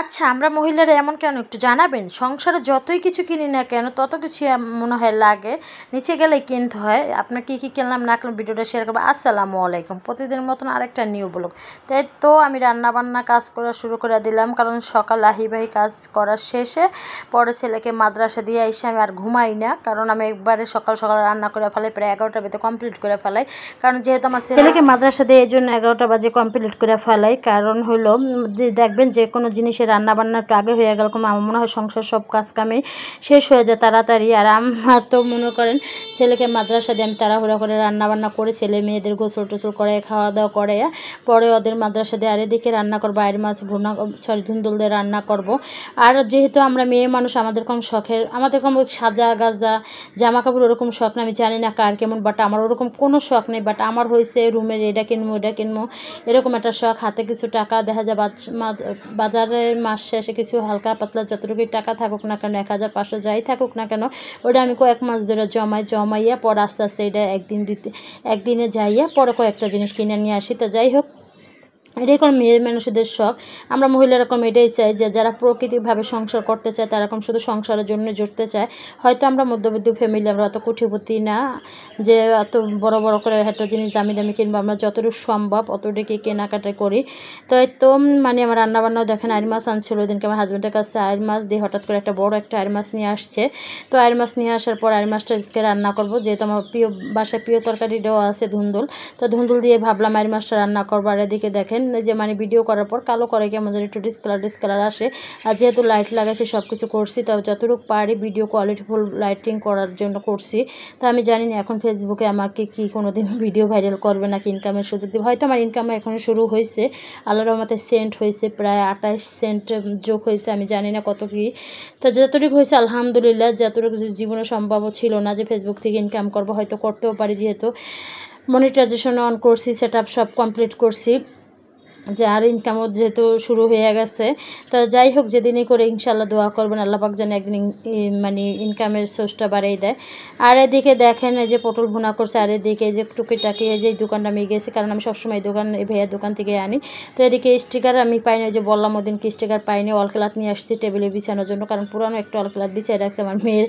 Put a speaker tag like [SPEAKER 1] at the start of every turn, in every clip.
[SPEAKER 1] আচ্ছা, আমরা মহিলারা এমন কেন একটু জানাবেন? সংসারে যতই কিছু কিনি না কেন তত কিছু মনে হয় লাগে, নিচে গেলেই কিনতে হয়। আপনার কী কী কিনলাম না কিনলাম ভিডিওটা শেয়ার করবো। আসসালামু আলাইকুম, প্রতিদিনের মতন আরেকটা নিউ ব্লগ। তাই তো আমি রান্নাবান্না কাজ করা শুরু করে দিলাম, কারণ সকাল আহিবাহি কাজ করার শেষে পরে ছেলেকে মাদ্রাসা দিয়ে এসে আমি আর ঘুমাই না, কারণ আমি একবারে সকাল সকাল রান্না করে ফেলাই, প্রায় 11টার ভিতরে কমপ্লিট করে ফেলাই। কারণ যেহেতু আমার ছেলেকে মাদ্রাসা দিয়ে এই জন্য 11টা বাজে কমপ্লিট করে ফেলাই। কারণ হলো দেখবেন যে কোনো জিনিসের রান্নাবান্না একটু আগে হয়ে গেল, আমার মনে হয় সংসার সব কাজ কামে শেষ হয়ে যায় তাড়াতাড়ি। আর আমার তো মনে করেন ছেলেকে মাদ্রাসা দিয়ে আমি তাড়াহুড়া করে রান্নাবান্না করে ছেলে মেয়েদের গোসল টোসল করে খাওয়া দাওয়া করে পরে ওদের মাদ্রাসা দিয়ে আর এদিকে রান্না করবো আয়ের মাছ ভুনা ধুন্দুল দিয়ে রান্না করব। আর যেহেতু আমরা মেয়ে মানুষ আমাদের কম শখের, আমাদের কম সাজা গাজা জামা কাপড় ওরকম শখ না। আমি জানি না কার কেমন, বাট আমার ওরকম কোনো শখ নেই। বাট আমার হয়েছে রুমের এটা কিনবো ওটা কিনবো এরকম একটা শখ। হাতে কিছু টাকা দেখা যায় বাজারে মাস শেষে কিছু হালকা পাতলা যতটুকুই টাকা থাকুক না কেন, 1500 যাই থাকুক না কেন, ওটা আমি কয়েক মাস ধরে জমাইয়া পরে আস্তে আস্তে এটা একদিনে যাইয়া পরে কয়েকটা জিনিস কিনে নিয়ে আসি। তো যাই হোক, এটাই কোনো মেয়ে মানুষদের শখ। আমরা মহিলা রকম এটাই চাই যে যারা প্রকৃতিভাবে সংসার করতে চায় তারা এরকম শুধু সংসারের জন্য জুড়তে চায়। হয়তো আমরা মধ্যবিত্ত ফ্যামিলি, আমরা অত কোটিপতি না যে অত বড় বড় করে একটা জিনিস দামি দামি কিনবো। আমরা যতটুকু সম্ভব অতটুকুই কেনাকাটা করি। তো এই তো মানে আমার রান্নাবান্নাও দেখেন আয়ের মাছ আনছিল ওই দিনকে আমার হাজব্যান্ডের কাছে আয়ের মাছ দিয়ে হঠাৎ করে একটা বড় একটা আয়ের মাছ নিয়ে আসছে। তো আয়ের মাছ নিয়ে আসার পর আয়ের মাছটা আজকে রান্না করবো, যেহেতু আমার বাসায় প্রিয় তরকারিটাও আছে ধুন্দুল। তো ধুন্দুল দিয়ে ভাবলাম আয়ের মাছটা রান্না করবো। আর এদিকে দেখেন যে মানে ভিডিও করার পর কালো করে কেমন যেন একটু ডিসকালার আসে। আর যেহেতু লাইট লাগাচ্ছি সব কিছু করছি, তবে যতটুকু পারি ভিডিও কোয়ালিটিফুল লাইটিং করার জন্য করছি। তো আমি জানি না এখন ফেসবুকে আমাকে কি কোনো দিন ভিডিও ভাইরাল করবে নাকি ইনকামের সুযোগ দেবে। হয়তো আমার ইনকাম এখন শুরু হয়েছে, আল্লাহর রহমতে সেন্ট হয়েছে প্রায় 28 সেন্ট যোগ হয়েছে, আমি জানি না কত কি। তো যতটুকু হয়েছে আলহামদুলিল্লাহ, যতটুকু জীবনে সম্ভব ছিল না যে ফেসবুক থেকে ইনকাম করবো, হয়তো করতেও পারি যেহেতু মনিটাইজেশন অন করছি, সেট আপ সব কমপ্লিট করছি, যে আর ইনকামও যেহেতু শুরু হয়ে গেছে। তো যাই হোক, যেদিনই করে ইনশাল্লাহ দোয়া করবেন আল্লাহ পাক যেন একদিন মানে ইনকামের সোর্সটা বাড়িয়ে দেয়। আর এদিকে দেখেন এই যে পটল ভুনা করছে, আর এদিকে যে টুকিটাকি এই যে দোকানটা আমি গেছি, কারণ আমি সবসময় এই ভাইয়ার দোকান থেকে আনি। তো এদিকে স্টিকার আমি পাইনি, ওই যে বললাম ওদিন কি স্টিকার পাইনি, অলক্লাথ নিয়ে আসছি টেবিলে বিছানোর জন্য, কারণ পুরানো একটা অলক্লাথ বিছিয়ে রাখছে আমার মেয়ের।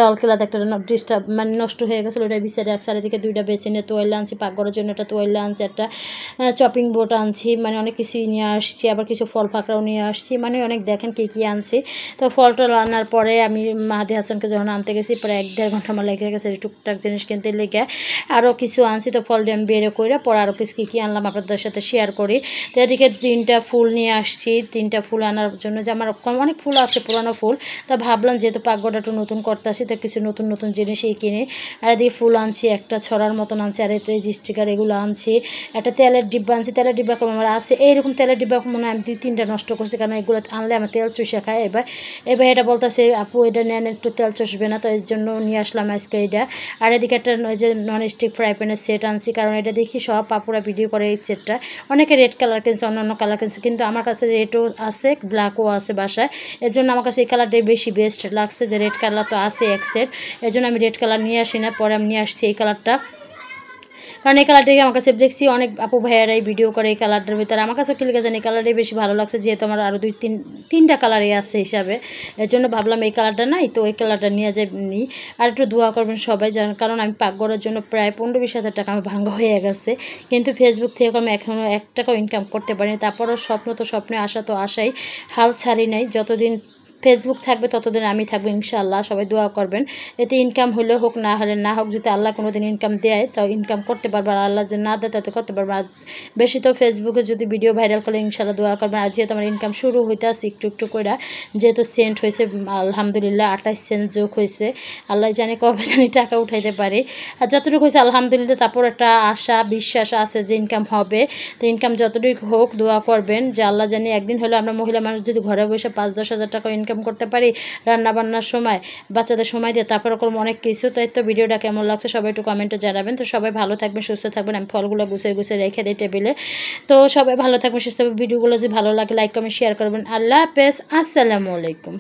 [SPEAKER 1] অলক্লাথ একটা ডিস্টার্ব মানে নষ্ট হয়ে গেছিলো, ওটা বিছিয়ে রাখছে। আর এদিকে 2টা বেছে নিয়ে তোয়াইলা আনছি, পাকঘরের জন্য একটা তোয়াইলা আনছি, একটা চপিং বোর্ড আনছি, মানে অনেক কিছুই নিয়ে আসছি। আবার কিছু ফল ফাঁকড়াও নিয়ে আসছি, মানে অনেক দেখেন কী আনছি। তো ফলটা আনার পরে আমি মাহাদি হাসানকে যখন আনতে গেছি প্রায় 1-1.5 ঘন্টা আমার লেগে গেছে টুকটাক জিনিস কিনতে লেগে। আরও কিছু আনছি, তো ফল দিয়ে আমি বের করে পরে আরও কিছু কী আনলাম আপনাদের সাথে শেয়ার করি। তো এদিকে 3টা ফুল নিয়ে আসছি, 3টা ফুল আনার জন্য যে আমার অনেক ফুল আছে পুরানো ফুল। তা ভাবলাম যেহেতু পাকঘরটা একটু নতুন করতে আসি, তো কিছু নতুন নতুন জিনিসই কিনি। আর এদিকে ফুল আনছি, একটা ছড়ার মতন আনছি, আর এতে যে স্টিকার এগুলো আনছি, একটা তেলের ডিব্বা আনছি। তেলের ডিব্বা কম আমার আছে, এইরকম তেলের ডিব্বা মনে হয় আমি 2-3টা নষ্ট করছি, কারণ এগুলো আনলে আমার তেল চুষে খায়। এবার এটা বলতেছে আপু এটা নেন একটু তেল চষবে না, তো এর জন্য নিয়ে আসলাম আজকে এটা। আর এদিকে একটা যে নন স্টিক ফ্রাই প্যানের সেট আনছি, কারণ এটা দেখি সব আপুরা ভিডিও করে এই সেটটা। অনেকে রেড কালার কিনছে, অন্যান্য কালার কিনছে, কিন্তু আমার কাছে রেডও আছে ব্ল্যাকও আছে বাসায়। এর জন্য আমার কাছে এই কালারটাই বেশি বেস্ট লাগছে, যে রেড কালার তো আছে এক সেট, এর জন্য আমি রেড কালার নিয়ে আসি না, পরে আমি নিয়ে আসছি এই কালারটা। কারণ এই কালারটাকে আমার কাছে দেখছি অনেক আপু ভাইয়ারাই ভিডিও করে এই কালারটার ভিতরে, আমার কাছেও কিনলে জানি এই কালারটাই বেশি ভালো লাগছে, যেহেতু আমার আরও 2-3টা কালারই আছে হিসাবে। এর জন্য ভাবলাম এই কালারটা নাই, তো ওই কালারটা নিয়ে যাই নিই। আর একটু দোয়া করবেন সবাই, কারণ আমি পাকঘরের জন্য প্রায় 15-20 হাজার টাকা আমার ভাঙ্গা হয়ে গেছে, কিন্তু ফেসবুক থেকে আমি এখনও 1 টাকাও ইনকাম করতে পারিনি। তারপরও স্বপ্ন তো স্বপ্নে আসা তো আশাই, হাল ছাড়ি নাই। যতদিন ফেসবুক থাকবে ততদিন আমি থাকবো ইনশাআল্লাহ। সবাই দোয়া করবেন, এতে ইনকাম হলে হোক না হলে না হোক, যদি আল্লাহ কোনো দিন ইনকাম দেয় তো ইনকাম করতে পারবো, আর আল্লাহ যদি না দেয় তাতে করতে পারবো। আর বেশি তো ফেসবুকে যদি ভিডিও ভাইরাল করে ইনশাআল্লাহ দোয়া করবেন। আর যেহেতু আমার ইনকাম শুরু হইতে আসছে একটু একটু করে, যেহেতু সেন্ট হয়েছে আলহামদুলিল্লাহ 28 সেন্ট যোগ হয়েছে, আল্লাহ জানি কবে জানি টাকা উঠাইতে পারি। আর যতটুকু হয়েছে আলহামদুলিল্লাহ, তারপর একটা আশা বিশ্বাস আছে যে ইনকাম হবে। তো ইনকাম যতটুকু হোক দোয়া করবেন যে আল্লাহ জানি একদিন হলে আমরা মহিলা মানুষ যদি ঘরে বসে 5-10 হাজার টাকা ইনকাম করতে পারি রান্নাবান্নার সময়, বাচ্চাদের সময় দিয়ে, তারপরে করবো অনেক কিছু। তো এই তো ভিডিওটা কেমন লাগছে সবাই একটু কমেন্টে জানাবেন। তো সবাই ভালো থাকবেন, সুস্থ থাকবেন। আমি ফলগুলো গুছিয়ে রেখে দিই টেবিলে। তো সবাই ভালো থাকবেন, সুস্থ থাকবেন। ভিডিওগুলো যদি ভালো লাগে লাইক কমেন্ট শেয়ার করবেন। আল্লাহ হাফেজ, আসসালামু আলাইকুম।